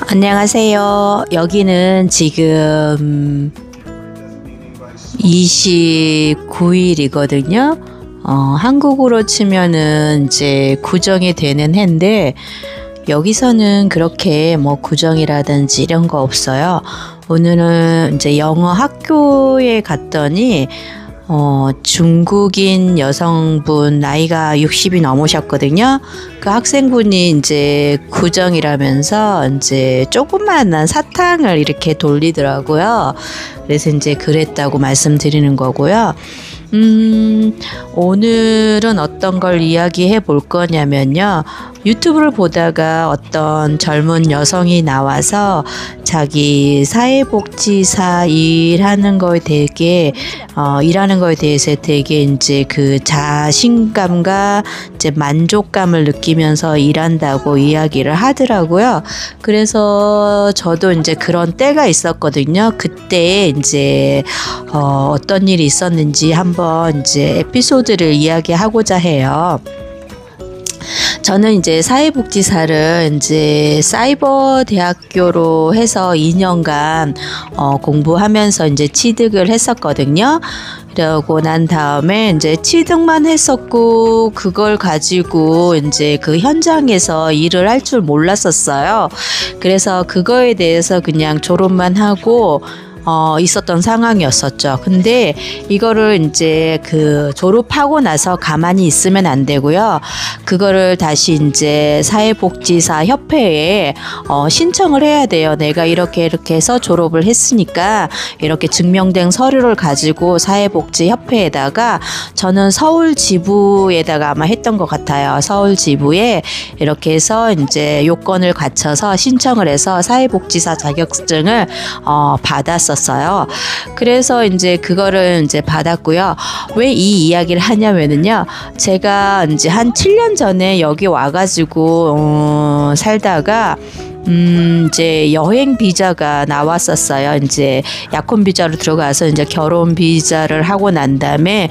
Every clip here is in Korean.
안녕하세요. 여기는 지금 29일이거든요. 한국으로 치면은 이제 구정이 되는 해인데, 여기서는 그렇게 뭐 구정이라든지 이런 거 없어요. 오늘은 이제 영어 학교에 갔더니 중국인 여성분 나이가 60이 넘으셨거든요. 그 학생분이 이제 구정이라면서 이제 조그마한 사탕을 이렇게 돌리더라고요. 그래서 이제 그랬다고 말씀드리는 거고요. 오늘은 어떤 걸 이야기해 볼 거냐면요. 유튜브를 보다가 어떤 젊은 여성이 나와서 자기 사회복지사 일하는 거에 대해서 되게 이제 그 자신감과 이제 만족감을 느끼면서 일한다고 이야기를 하더라고요. 그래서 저도 이제 그런 때가 있었거든요. 그때 이제 어떤 일이 있었는지 한번 이제 에피소드를 이야기하고자 해요. 저는 이제 사회복지사를 이제 사이버 대학교로 해서 2년간 공부하면서 이제 취득을 했었거든요. 그러고 난 다음에 이제 취득만 했었고, 그걸 가지고 이제 그 현장에서 일을 할 줄 몰랐었어요. 그래서 그거에 대해서 그냥 졸업만 하고 있었던 상황이었었죠. 근데 이거를 이제 그 졸업하고 나서 가만히 있으면 안 되고요. 그거를 다시 이제 사회복지사 협회에 신청을 해야 돼요. 내가 이렇게 해서 졸업을 했으니까 이렇게 증명된 서류를 가지고 사회복지 협회에다가, 저는 서울 지부에다가 아마 했던 것 같아요. 서울 지부에 이렇게 해서 이제 요건을 갖춰서 신청을 해서 사회복지사 자격증을 받았었어요. 그래서 이제 그거를 이제 받았고요. 왜 이 이야기를 하냐면은요, 제가 이제 한 7년 전에 여기 와가지고 살다가 이제 여행 비자가 나왔었어요. 이제 약혼 비자로 들어가서 이제 결혼 비자를 하고 난 다음에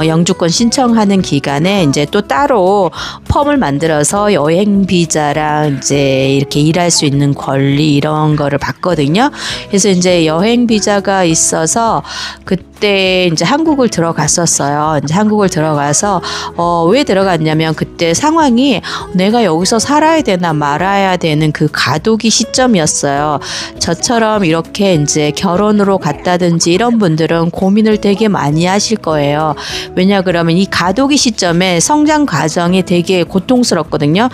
영주권 신청하는 기간에 이제 또 따로 펌을 만들어서 여행 비자랑 이제 이렇게 일할 수 있는 권리 이런 거를 받거든요. 그래서 이제 여행 비자가 있어서 그때 이제 한국을 들어갔었어요. 이제 한국을 들어가서 왜 들어갔냐면, 그때 상황이 내가 여기서 살아야 되나 말아야 되는 그 가도기 시점이었어요. 저처럼 이렇게 이제 결혼으로 갔다든지 이런 분들은 고민을 되게 많이 하실 거예요. 왜냐 그러면 이 가도기 시점에 성장 과정이 되게 고통스럽거든요.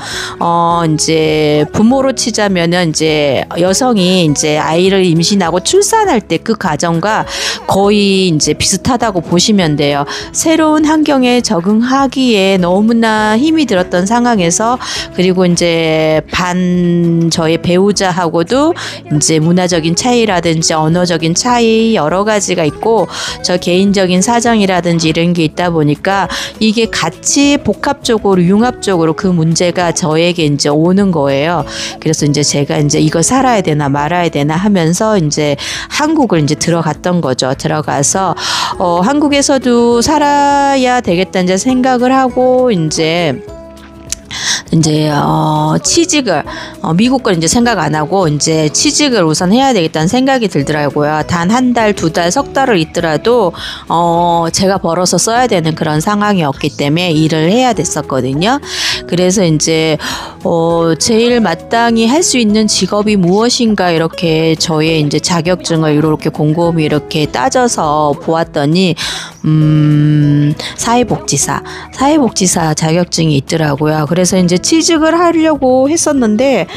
이제 부모로 치자면은 이제 여성이 이제 아이를 임신하고 출산할 때 그 과정과 거의 이제 비슷하다고 보시면 돼요. 새로운 환경에 적응하기에 너무나 힘이 들었던 상황에서, 그리고 이제 저의 배우자하고도 이제 문화적인 차이라든지 언어적인 차이 여러 가지가 있고, 저 개인적인 사정이라든지 이런 게 있다 보니까 이게 같이 복합적으로 융합적으로 그 문제가 저에게 이제 오는 거예요. 그래서 이제 제가 이제 이걸 살아야 되나 말아야 되나 하면서 이제 한국을 이제 들어갔던 거죠. 들어가서 한국에서도 살아야 되겠다 이제 생각을 하고, 이제 취직을 미국 걸 이제 생각 안 하고 이제 취직을 우선 해야 되겠다는 생각이 들더라고요. 단 한 달, 두 달, 석 달을 있더라도 제가 벌어서 써야 되는 그런 상황이었기 때문에 일을 해야 됐었거든요. 그래서 이제 제일 마땅히 할 수 있는 직업이 무엇인가, 이렇게 저의 이제 자격증을 이렇게 곰곰이 이렇게 따져서 보았더니 사회복지사 자격증이 있더라고요. 그래서 이제 취직을 하려고 했었는데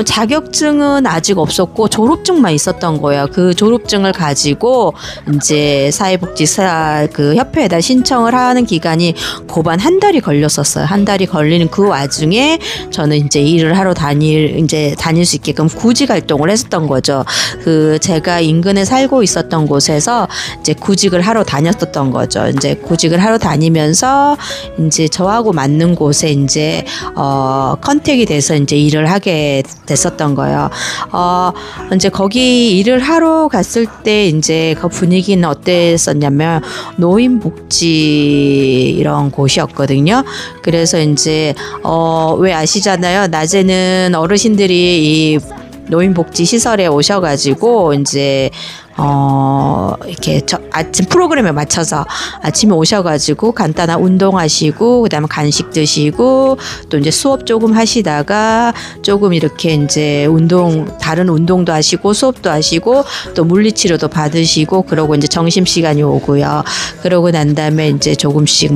자격증은 아직 없었고 졸업증만 있었던 거예요. 그 졸업증을 가지고 이제 사회복지사 그 협회에다 신청을 하는 기간이 고반 한 달이 걸렸었어요. 한 달이 걸리는 그 와중에 저는 이제 일을 하러 다닐 수 있게끔 구직 활동을 했었던 거죠. 그 제가 인근에 살고 있었던 곳에서 이제 구직을 하러 다녔 다녔었던 거죠. 이제 구직을 하러 다니면서 이제 저하고 맞는 곳에 이제 컨택이 돼서 이제 일을 하게 됐었던 거예요. 이제 거기 일을 하러 갔을 때 이제 그 분위기는 어땠었냐면 노인복지 이런 곳이었거든요. 그래서 이제 왜 아시잖아요. 낮에는 어르신들이 이 노인복지 시설에 오셔가지고 이제 이렇게 아침 프로그램에 맞춰서 아침에 오셔가지고 간단한 운동하시고, 그 다음에 간식 드시고, 또 이제 수업 조금 하시다가 조금 이렇게 이제 다른 운동도 하시고, 수업도 하시고, 또 물리치료도 받으시고, 그러고 이제 점심시간이 오고요. 그러고 난 다음에 이제 조금씩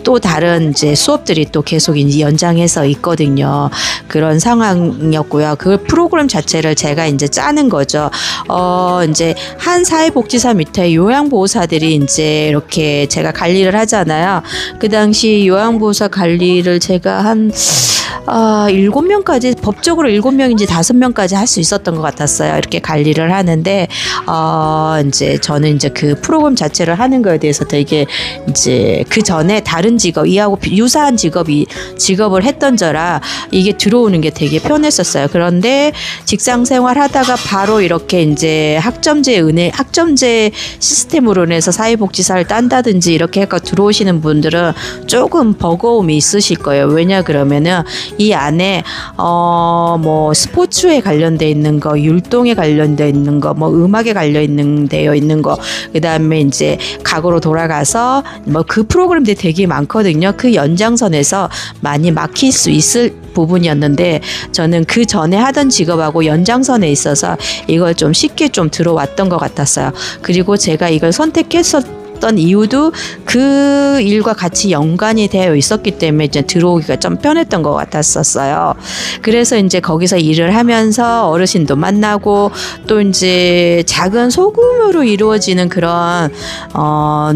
또 다른 이제 수업들이 또 계속 이제 연장해서 있거든요. 그런 상황이었고요. 그 프로그램 자체를 제가 이제 짜는 거죠. 이제 한 사회복지사 밑에 요양보호사들이 이제 이렇게 제가 관리를 하잖아요. 그 당시 요양보호사 관리를 제가 한 7명까지, 법적으로 7명인지 5명까지 할 수 있었던 것 같았어요. 이렇게 관리를 하는데, 이제 저는 이제 그 프로그램 자체를 하는 거에 대해서 되게 이제 그 전에 다른 직업, 이하고 유사한 직업을 했던 저라 이게 들어오는 게 되게 편했었어요. 그런데 직장 생활 하다가 바로 이렇게 이제 학점제 시스템으로 인해서 사회복지사를 딴다든지 이렇게 해서 들어오시는 분들은 조금 버거움이 있으실 거예요. 왜냐 그러면은 이 안에 스포츠에 관련돼 있는 거, 율동에 관련돼 있는 거, 음악에 되어 있는 거, 그다음에 이제 과거로 돌아가서 그 프로그램들이 되게 많거든요. 그 연장선에서 많이 막힐 수 있을 부분이었는데, 저는 그 전에 하던 직업하고 연장선에 있어서 이걸 좀 쉽게 좀 들어왔던 것 같았어요. 그리고 제가 이걸 선택했었던 이유도 그 일과 같이 연관이 되어 있었기 때문에 이제 들어오기가 좀 편했던 것 같았었어요. 그래서 이제 거기서 일을 하면서 어르신도 만나고, 또 이제 작은 소규모로 이루어지는 그런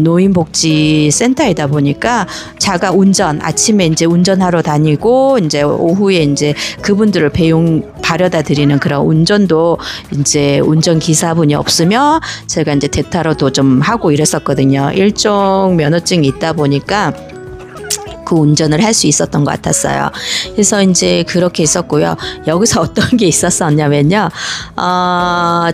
노인복지센터이다 보니까 자가 아침에 이제 운전하러 다니고, 이제 오후에 이제 그분들을 바려다 드리는 그런 운전도 이제 운전기사분이 없으면 제가 이제 대타로도 좀 하고 이랬었거든요. 일종 면허증이 있다 보니까 그 운전을 할 수 있었던 것 같았어요. 그래서 이제 그렇게 있었고요. 여기서 어떤 게 있었었냐면요.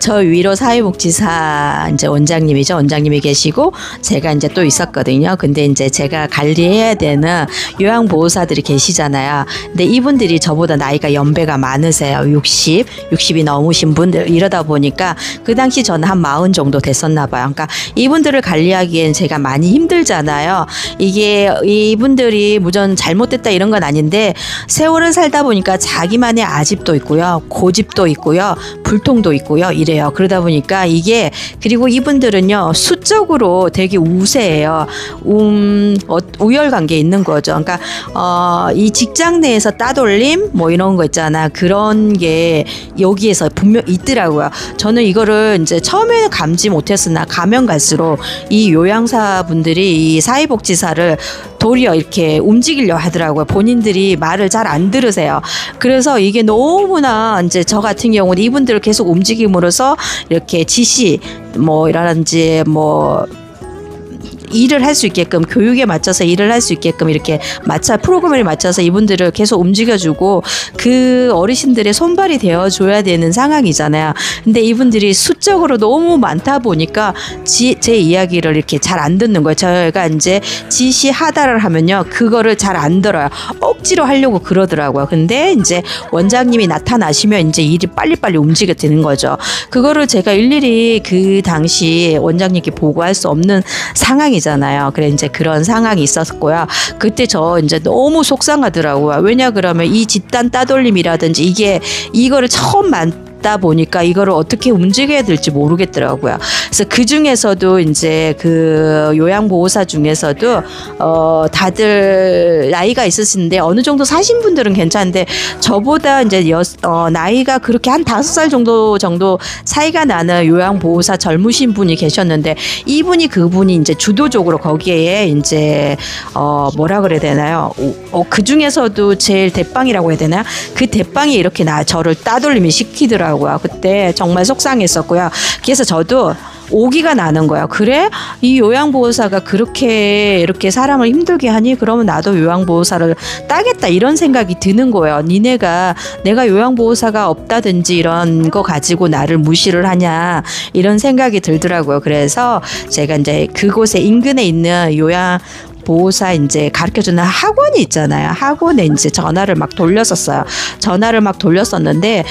저 위로 사회복지사 이제 원장님이 계시고, 제가 이제 또 있었거든요. 근데 이제 제가 관리해야 되는 요양보호사들이 계시잖아요. 근데 이분들이 저보다 나이가 연배가 많으세요. 60이 넘으신 분들. 이러다 보니까 그 당시 저는 한 40 정도 됐었나 봐요. 그러니까 이분들을 관리하기엔 제가 많이 힘들잖아요. 이게 이분들이 무전 잘못됐다 이런 건 아닌데, 세월을 살다 보니까 자기만의 아집도 있고요, 고집도 있고요, 불통도 있고요, 이래요. 그러다 보니까 그리고 이분들은요 수적으로 되게 우세해요. 우열관계에 있는 거죠. 그러니까 이 직장 내에서 따돌림 이런 거 있잖아. 그런 게 여기에서 분명 있더라고요. 저는 이거를 이제 처음에는 감지 못했으나 가면 갈수록 이 요양사분들이 이 사회복지사를 도리어 이렇게 움직이려 하더라고요. 본인들이 말을 잘 안 들으세요. 그래서 이게 너무나 이제 저 같은 경우는 이분들을 계속 움직임으로써 이렇게 지시 이라든지 일을 할 수 있게끔, 교육에 맞춰서 일을 할 수 있게끔 이렇게 프로그램에 맞춰서 이분들을 계속 움직여주고 그 어르신들의 손발이 되어줘야 되는 상황이잖아요. 근데 이분들이 수적으로 너무 많다 보니까 제 이야기를 이렇게 잘 안 듣는 거예요. 저희가 이제 지시하다를 하면요, 그거를 잘 안 들어요. 억지로 하려고 그러더라고요. 근데 이제 원장님이 나타나시면 이제 일이 빨리빨리 움직여 되는 거죠. 그거를 제가 일일이 그 당시 원장님께 보고할 수 없는 상황이잖아요. 그래 이제 그런 상황이 있었고요. 그때 저 이제 너무 속상하더라고요. 왜냐 그러면 이 집단 따돌림이라든지 이거를 처음 있다 보니까 이거를 어떻게 움직여야 될지 모르겠더라고요. 그래서 그 중에서도 이제 그 요양보호사 중에서도 다들 나이가 있으신데 어느 정도 사신 분들은 괜찮은데 저보다 이제 나이가 그렇게 한 5살 정도 차이가 나는 요양보호사 젊으신 분이 계셨는데 그분이 이제 주도적으로 거기에 이제 뭐라 그래야 되나요? 그 중에서도 제일 대빵이라고 해야 되나요? 그 대빵이 이렇게 저를 따돌림이 시키더라고요. 그때 정말 속상했었고요. 그래서 저도 오기가 나는 거예요. 그래? 이 요양보호사가 그렇게 이렇게 사람을 힘들게 하니 그러면 나도 요양보호사를 따겠다 이런 생각이 드는 거예요. 내가 요양보호사가 없다든지 이런 거 가지고 나를 무시를 하냐 이런 생각이 들더라고요. 그래서 제가 이제 그곳에 인근에 있는 보호사 이제 가르쳐주는 학원이 있잖아요. 학원에 이제 전화를 막 돌렸었어요. 전화를 막 돌렸었는데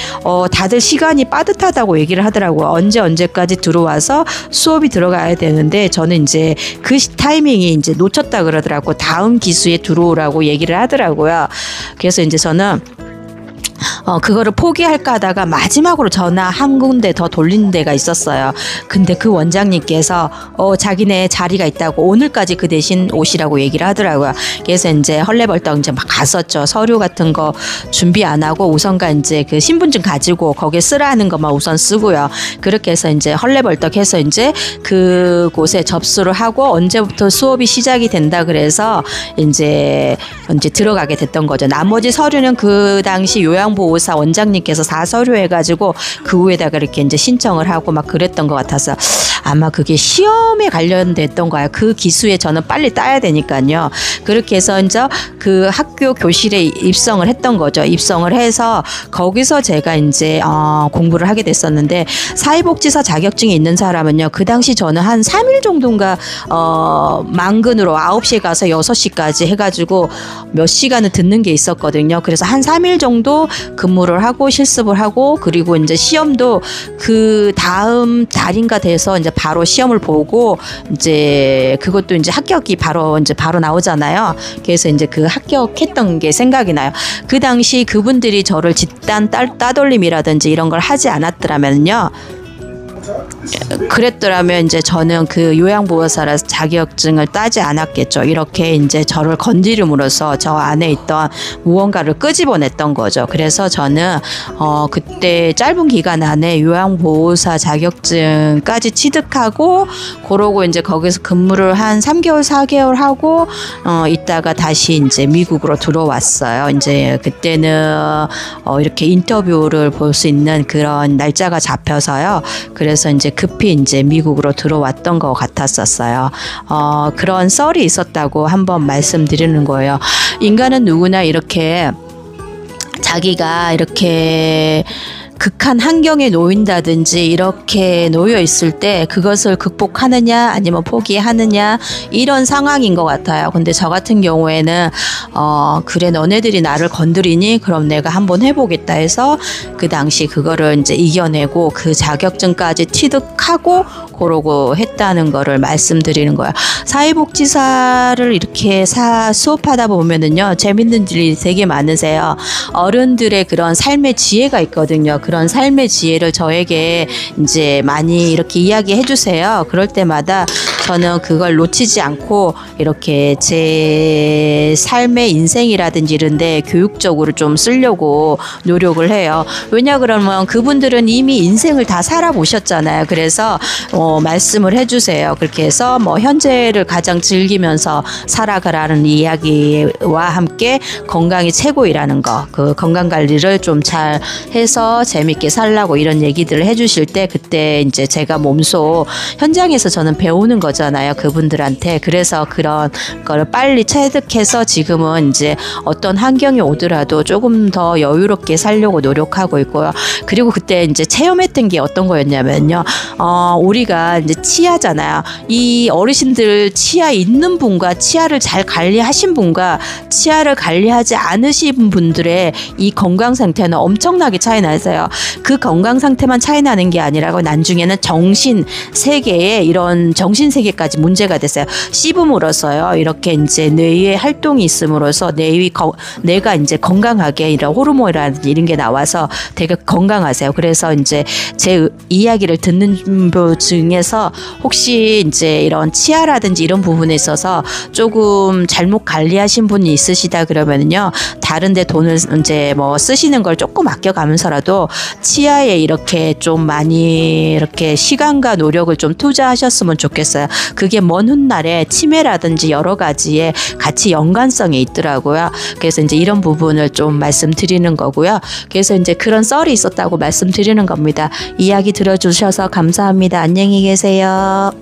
다들 시간이 빠듯하다고 얘기를 하더라고요. 언제까지 들어와서 수업이 들어가야 되는데 저는 이제 그 타이밍이 이제 놓쳤다 그러더라고. 다음 기수에 들어오라고 얘기를 하더라고요. 그래서 이제 저는 그거를 포기할까 하다가 마지막으로 전화 한 군데 더 돌린 데가 있었어요. 근데 그 원장님께서 자기네 자리가 있다고 오늘까지 그 대신 오시라고 얘기를 하더라고요. 그래서 이제 헐레벌떡 이제 막 갔었죠. 서류 같은 거 준비 안 하고 우선가 이제 그 신분증 가지고 거기에 쓰라 하는 것만 우선 쓰고요. 그렇게 해서 이제 헐레벌떡 해서 이제 그곳에 접수를 하고 언제부터 수업이 시작이 된다 그래서 이제 들어가게 됐던 거죠. 나머지 서류는 그 당시 요양보호사 원장님께서 다 서류해가지고 그 위에다가 이렇게 이제 신청을 하고 막 그랬던 것 같아서 아마 그게 시험에 관련됐던 거예요. 그 기수에 저는 빨리 따야 되니까요. 그렇게 해서 이제 그 학교 교실에 입성을 했던 거죠. 입성을 해서 거기서 제가 이제 공부를 하게 됐었는데 사회복지사 자격증이 있는 사람은요. 그 당시 저는 한 3일 정도인가 만근으로 9시에 가서 6시까지 해가지고 몇 시간을 듣는 게 있었거든요. 그래서 한 3일 정도 근무를 하고 실습을 하고 그리고 이제 시험도 그 다음 달인가 돼서 이제 바로 시험을 보고 이제 그것도 이제 합격이 바로 나오잖아요. 그래서 이제 그 합격했던 게 생각이 나요. 그 당시 그분들이 저를 집단 따돌림이라든지 이런 걸 하지 않았더라면요. 그랬더라면 이제 저는 그 요양보호사라 자격증을 따지 않았겠죠. 이렇게 이제 저를 건드림으로써 저 안에 있던 무언가를 끄집어냈던 거죠. 그래서 저는 그때 짧은 기간 안에 요양보호사 자격증까지 취득하고 그러고 이제 거기서 근무를 한 3개월 4개월 하고 있다가 다시 이제 미국으로 들어왔어요. 이제 그때는 이렇게 인터뷰를 볼 수 있는 그런 날짜가 잡혀서요. 그래서 이제 급히 이제 미국으로 들어왔던 것 같았었어요. 그런 썰이 있었다고 한번 말씀드리는 거예요. 인간은 누구나 이렇게 자기가 이렇게 극한 환경에 놓인다든지 이렇게 놓여 있을 때 그것을 극복하느냐 아니면 포기하느냐 이런 상황인 것 같아요. 근데 저 같은 경우에는 그래 너네들이 나를 건드리니 그럼 내가 한번 해보겠다 해서 그 당시 그거를 이제 이겨내고 그 자격증까지 취득하고 그러고 했다는 거를 말씀드리는 거예요. 사회복지사를 이렇게 수업하다 보면은요 재밌는 일이 되게 많으세요. 어른들의 그런 삶의 지혜가 있거든요. 그런 삶의 지혜를 저에게 이제 많이 이렇게 이야기해 주세요. 그럴 때마다 저는 그걸 놓치지 않고 이렇게 제 삶의 인생이라든지 이런데 교육적으로 좀 쓰려고 노력을 해요. 왜냐 그러면 그분들은 이미 인생을 다 살아보셨잖아요. 그래서 말씀을 해주세요. 그렇게 해서 현재를 가장 즐기면서 살아가라는 이야기와 함께 건강이 최고이라는 거, 그 건강 관리를 좀 잘 해서 재밌게 살라고 이런 얘기들을 해주실 때 그때 이제 제가 몸소 현장에서 저는 배우는 거잖아요. 그분들한테. 그래서 그런 걸 빨리 체득해서 지금은 이제 어떤 환경이 오더라도 조금 더 여유롭게 살려고 노력하고 있고요. 그리고 그때 이제 체험했던 게 어떤 거였냐면요. 우리가 이제 치아잖아요. 이 어르신들 치아 있는 분과 치아를 잘 관리하신 분과 치아를 관리하지 않으신 분들의 이 건강 상태는 엄청나게 차이 나서요. 그 건강 상태만 차이 나는 게 아니라고 나중에는 정신 세계에 이런 정신 세계까지 문제가 됐어요. 씹음으로써요. 이렇게 이제 뇌의 활동이 있음으로써 뇌가 이제 건강하게 이런 호르몬이라든지 이런 게 나와서 되게 건강하세요. 그래서 이제 제 이야기를 듣는 분 중에서 혹시 이제 이런 치아라든지 이런 부분에 있어서 조금 잘못 관리하신 분이 있으시다 그러면요. 다른데 돈을 이제 뭐 쓰시는 걸 조금 아껴가면서라도 치아에 이렇게 좀 많이 이렇게 시간과 노력을 좀 투자하셨으면 좋겠어요. 그게 먼 훗날에 치매라든지 여러 가지에 같이 연관성이 있더라고요. 그래서 이제 이런 부분을 좀 말씀드리는 거고요. 그래서 이제 그런 썰이 있었다고 말씀드리는 겁니다. 이야기 들어주셔서 감사합니다. 안녕히 계세요.